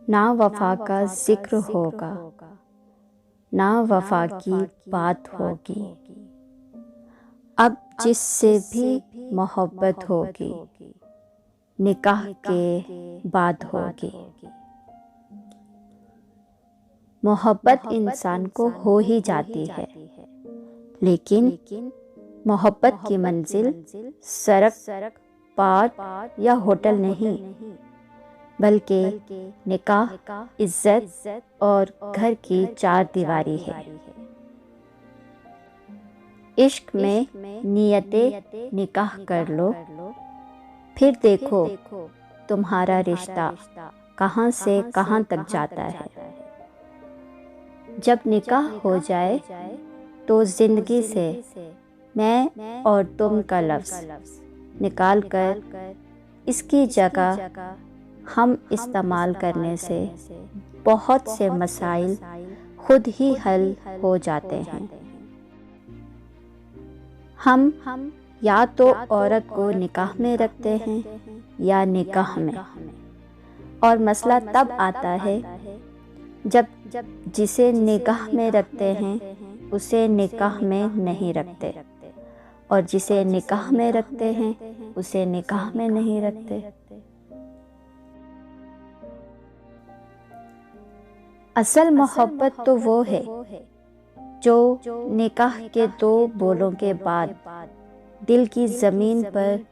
ना वफा का जिक्र होगा, ना वफा की बात होगी। अब जिससे भी मोहब्बत होगी, निकाह के बाद होगी। मोहब्बत इंसान को हो ही जाती है, लेकिन मोहब्बत की मंजिल सड़क, पार्क या होटल नहीं, बल्कि निकाह, इज्जत और घर की चार दीवारी है। इश्क में नियते निकाह कर लो, फिर देखो तुम्हारा रिश्ता कहाँ से कहाँ तक जाता है। जब निकाह हो जाए तो जिंदगी से मैं और तुम का लफ्ज़ निकाल कर इसकी जगह हम इस्तेमाल करने से बहुत से मसाइल खुद ही हल हो जाते हैं। हम या तो औरत को निकाह में रखते हैं या निकाह में, और मसला तब आता है जब जिसे निकाह में रखते हैं उसे निकाह में नहीं रखते, और जिसे निकाह में रखते हैं उसे निकाह में नहीं रखते। असल मोहब्बत तो वो है जो निकाह के दो बोलों के बाद दिल की ज़मीन पर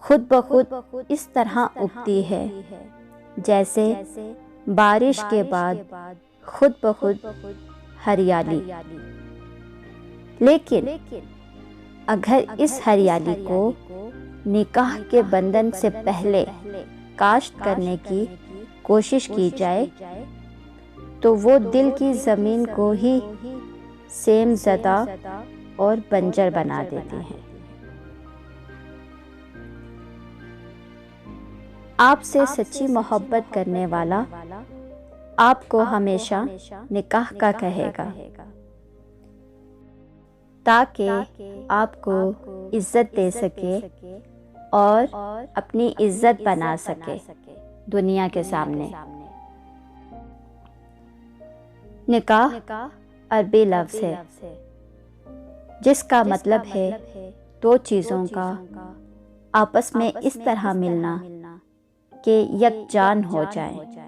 खुद ब खुद इस तरह उगती है जैसे बारिश के बाद खुद ब खुद हरियाली। लेकिन अगर इस हरियाली को निकाह के बंधन से पहले काश्त करने की कोशिश की जाए तो वो दिल की ज़मीन को ही सेम ज़दा और बंजर बना देती हैं। आपसे सच्ची मोहब्बत करने वाला आपको हमेशा निकाह का कहेगा, ताकि आपको इज्जत दे सके और अपनी इज्जत बना सके दुनिया के सामने। निकाह अरबी लफ्ज़ है जिसका मतलब है दो चीज़ों का आपस में इस तरह मिलना कि यकजान हो जाए।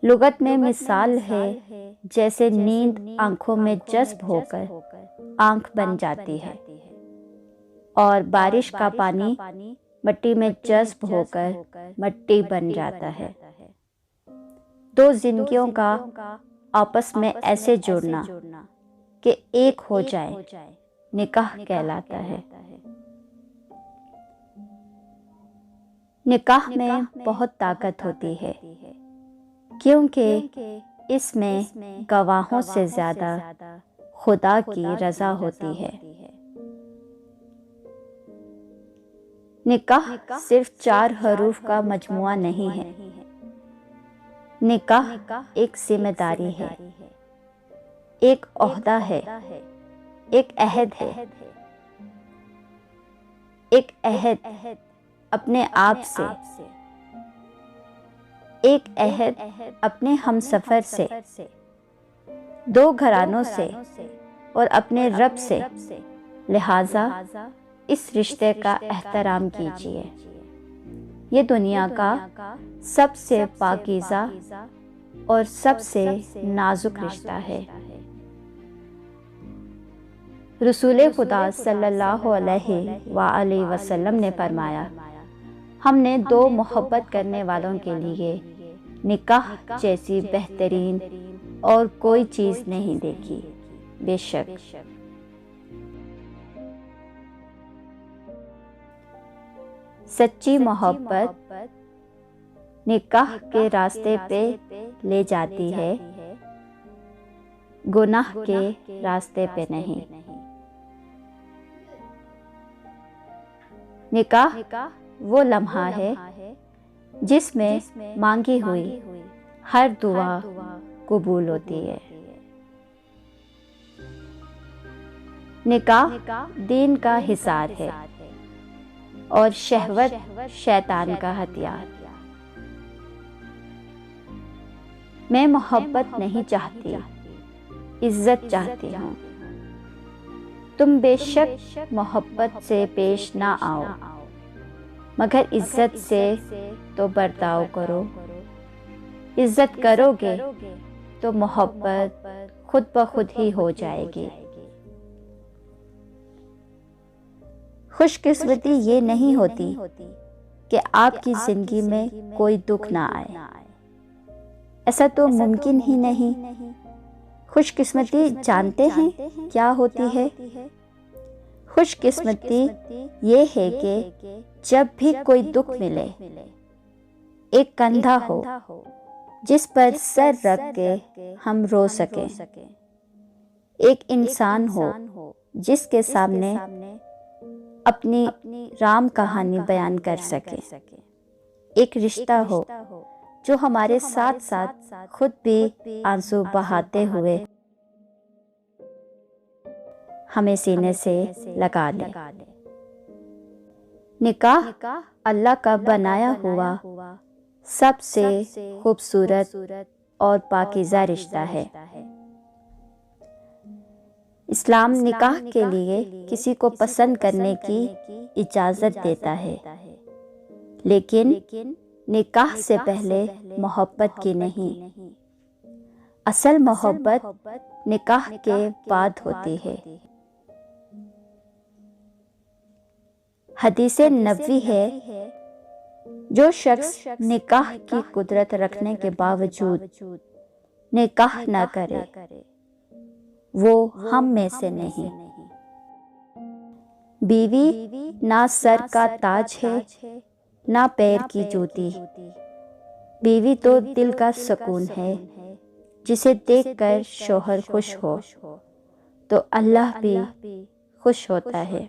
लुगत में मिसाल है जैसे नींद आँखों में जज्ब होकर आँख बन जाती है, और बारिश का पानी मिट्टी में जज्ब होकर मिट्टी बन जाता है। दो जिंदगियों का आपस में ऐसे जुड़ना कि एक हो जाए निकाह कहलाता है। निकाह में बहुत ताकत होती है, क्योंकि इसमें गवाहों से ज़्यादा खुदा की रज़ा होती है। निकाह सिर्फ 4 हरूफ का मजमुआ नहीं है। निकाह एक जिम्मेदारी है, एक ओहदा है, एक अहद है। एक अहद अपने आप से, एक अहद अपने हमसफ़र से, दो घरानों से और अपने रब से। लिहाजा इस रिश्ते का एहतराम कीजिए। ये दुनिया का सबसे पाकीज़ा और सबसे नाजुक रिश्ता है। रसूल खुदा सल्लल्लाहु अलैहि वसल्लम ने फरमाया, हमने दो मोहब्बत करने वालों के लिए निकाह जैसी बेहतरीन और कोई चीज़ नहीं देखी। बेशक सच्ची मोहब्बत निकाह के रास्ते पे ले जाती है, गुनाह के रास्ते पे नहीं। निकाह वो लम्हा है जिसमें मांगी हुई हर दुआ कबूल होती है। निकाह दीन का हिसार है और शहवत शैतान का हथियार। मैं मोहब्बत नहीं चाहती, इज्जत चाहती हूँ। तुम बेशक मोहब्बत से पेश ना आओ, मगर इज्जत से तो बर्ताव करो। इज्जत करोगे तो मोहब्बत खुद ब खुद ही हो जाएगी। खुशकिस्मती ये नहीं होती कि आपकी जिंदगी में कोई दुख ना आए, ऐसा तो मुमकिन ही नहीं। खुशकिस्मती जानते हैं क्या होती है? खुशकिस्मती ये है कि जब भी कोई दुख मिले, एक कंधा हो जिस पर सर रख के हम रो सकें, एक इंसान हो जिसके सामने अपनी राम कहानी बयान कर सके, एक रिश्ता हो जो हमारे साथ साथ खुद भी आंसू बहाते हुए हमें सीने से लगा ले। निकाह अल्लाह का बनाया हुआ सबसे खूबसूरत और पाकीज़ा रिश्ता है। इस्लाम निकाह के लिए किसी को पसंद करने की इजाज़त देता है, लेकिन निकाह से पहले मोहब्बत की नहीं। असल मोहब्बत निकाह के बाद होती है। हदीसे नबवी है, जो शख्स निकाह की कुदरत रखने के बावजूद निकाह न करे, वो हम में से नहीं। बीवी ना सर का ताज है, ना पैर की जूती। बीवी तो दिल का सुकून है, जिसे देखकर शौहर खुश हो तो अल्लाह भी खुश होता है।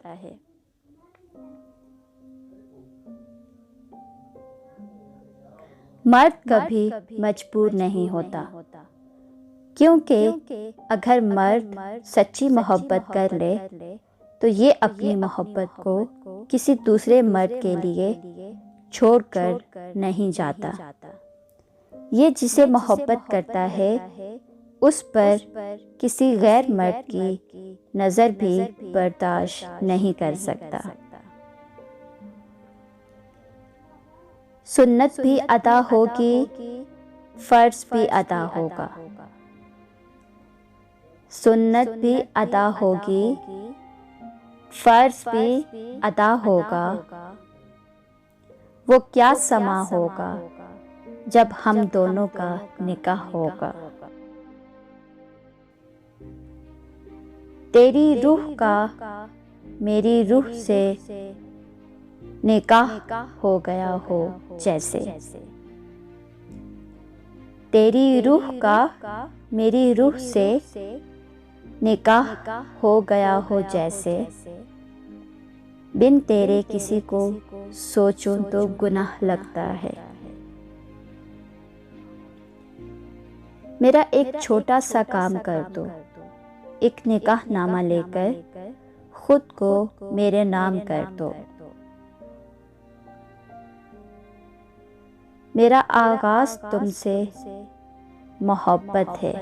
मर्द कभी मजबूर नहीं होता, क्योंकि अगर मर्द सच्ची मोहब्बत कर ले तो ये अपनी मोहब्बत को किसी दूसरे मर्द के लिए छोड़कर नहीं जाता। ये जिसे मोहब्बत करता है उस पर किसी गैर मर्द की नज़र भी बर्दाश्त नहीं कर सकता। सुन्नत भी अदा होगी, फर्ज भी अदा होगा। सुन्नत भी अदा होगी, फर्ज भी अदा होगा। वो क्या समा होगा जब हम दोनों का निकाह होगा। तेरी रूह का मेरी रूह से निकाह हो गया हो जैसे। तेरी रूह का मेरी रूह से निकाह हो गया हो जैसे। बिन तेरे किसी को सोचूं तो गुनाह लगता है। मेरा एक छोटा सा काम कर दो, एक निकाह नामा लेकर खुद को मेरे नाम कर दो। मेरा आगाज तुमसे मोहब्बत है।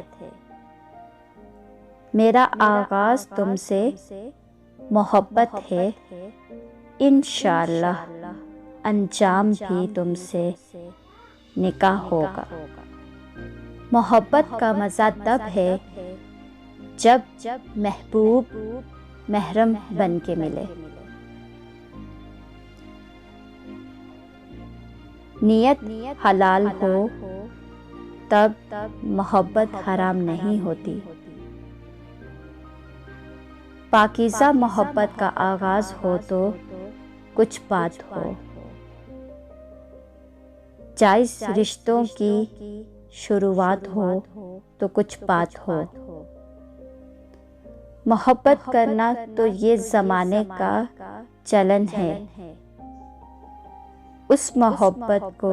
मेरा आगाज तुमसे मोहब्बत है। इंशाअल्लाह अंजाम भी तुमसे निकाह होगा। मोहब्बत का मज़ा तब है जब महबूब महरम बन के मिले। नियत हलाल हो तब मोहब्बत हराम नहीं होती। पाकीज़ा मोहब्बत का आगाज हो तो कुछ बात हो। जायज़ रिश्तों की शुरुआत हो तो कुछ बात हो। मोहब्बत करना तो ये ज़माने का चलन है। उस मोहब्बत को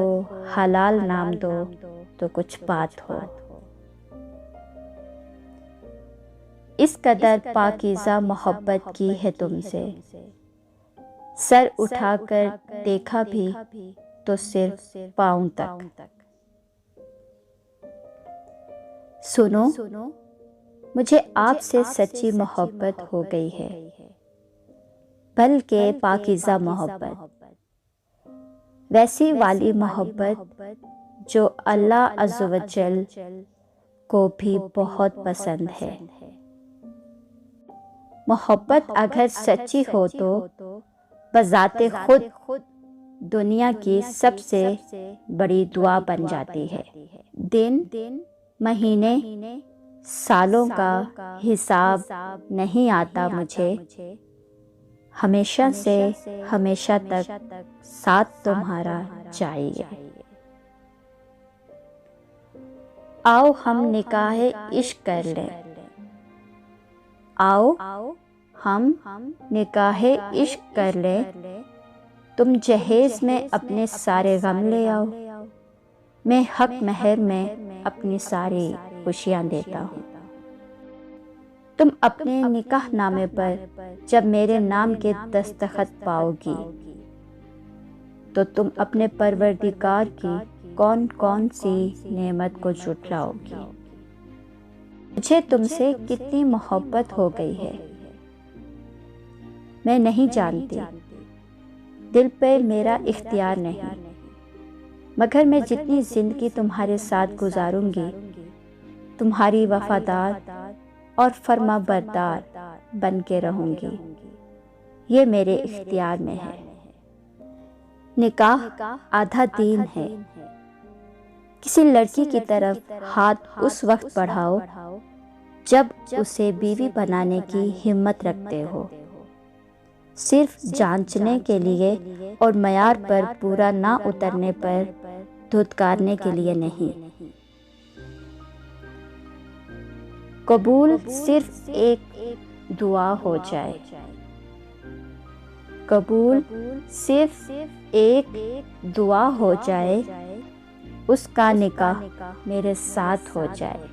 हलाल नाम दो तो कुछ बात हो। इस कदर पाकीज़ा मोहब्बत की है तुमसे, सर उठाकर देखा भी तो सिर्फ पाँव तक। सुनो, मुझे आपसे सच्ची मोहब्बत हो गई है, बल्कि पाकीज़ा मोहब्बत, वैसी वाली मोहब्बत जो अल्लाह अज़्ज़ व जल को भी बहुत पसंद है। मोहब्बत अगर सच्ची हो तो बज़ाते खुद दुनिया की सबसे बड़ी दुआ बन जाती है। दिन, महीने, सालों का हिसाब नहीं आता मुझे, हमेशा से हमेशा तक साथ तुम्हारा चाहिए। आओ हम निकाहे इश्क कर लें, आओ हम निकाहे इश्क कर लें। तुम जहेज में अपने सारे गम ले आओ, मैं हक महर में अपनी सारी खुशियाँ देता हूँ। तुम अपने निकाह नामे पर जब मेरे नाम के दस्तखत पाओगी, तो तुम अपने परवरदिगार की कौन कौन सी नेमत को जुटलाओगी। मुझे तुमसे कितनी मोहब्बत हो गई है मैं नहीं जानती, दिल पर मेरा इख्तियार नहीं, मगर मैं जितनी जिंदगी तुम्हारे साथ गुजारूंगी, तुम्हारी वफादार और फरमाबरदार बन के रहूंगी। ये मेरे इख्तियार में है। निकाह आधा दीन है। किसी लड़की की तरफ हाथ उस वक्त बढ़ाओ जब उसे बीवी बनाने की हिम्मत रखते हो, सिर्फ जांचने के लिए और मयार पर पूरा ना उतरने पर धुतकारने के लिए नहीं। कबूल सिर्फ एक दुआ हो जाए, कबूल सिर्फ एक दुआ हो जाए, उसका निकाह मेरे साथ हो जाए।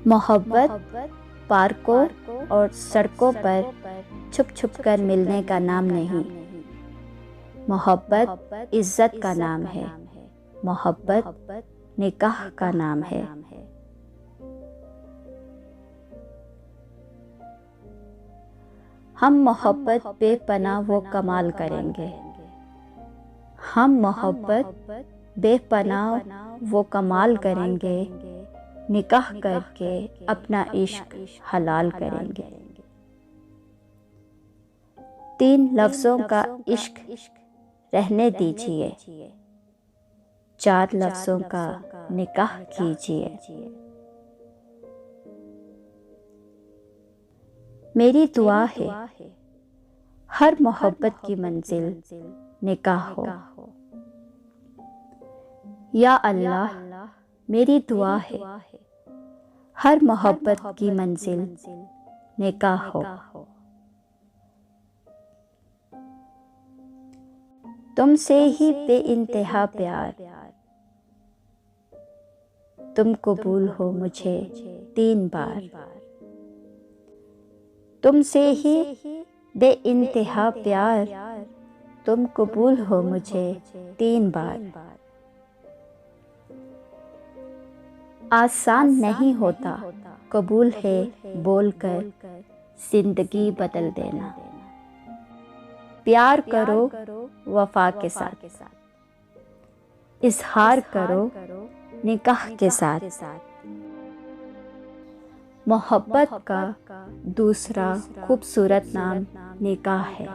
मोहब्बत पार्कों और सड़कों पर छुप छुप कर मिलने का नाम नहीं, मोहब्बत इज्जत का नाम है, मोहब्बत निकाह का नाम है। हम मोहब्बत बेपनाह वो कमाल करेंगे, हम मोहब्बत बेपनाह वो कमाल करेंगे, निकाह करके अपना इश्क हलाल करेंगे। 3 लफ्ज़ों का इश्क रहने दीजिए, 4 लफ्ज़ों का निकाह कीजिए। मेरी दुआ है हर मोहब्बत की मंजिल निकाह हो। या अल्लाह, मेरी दुआ है हर मोहब्बत की मंजिल निकाह हो। तुमसे ही बेइंतहा प्यार, तुम कबूल हो मुझे 3 बार। तुमसे ही बेइंतहा प्यार, तुम कबूल हो मुझे 3 बार। आसान नहीं होता कबूल है बोलकर जिंदगी बदल देना। प्यार करो वफा के साथ, इजहार करो निकाह के साथ। मोहब्बत का दूसरा खूबसूरत नाम निकाह है।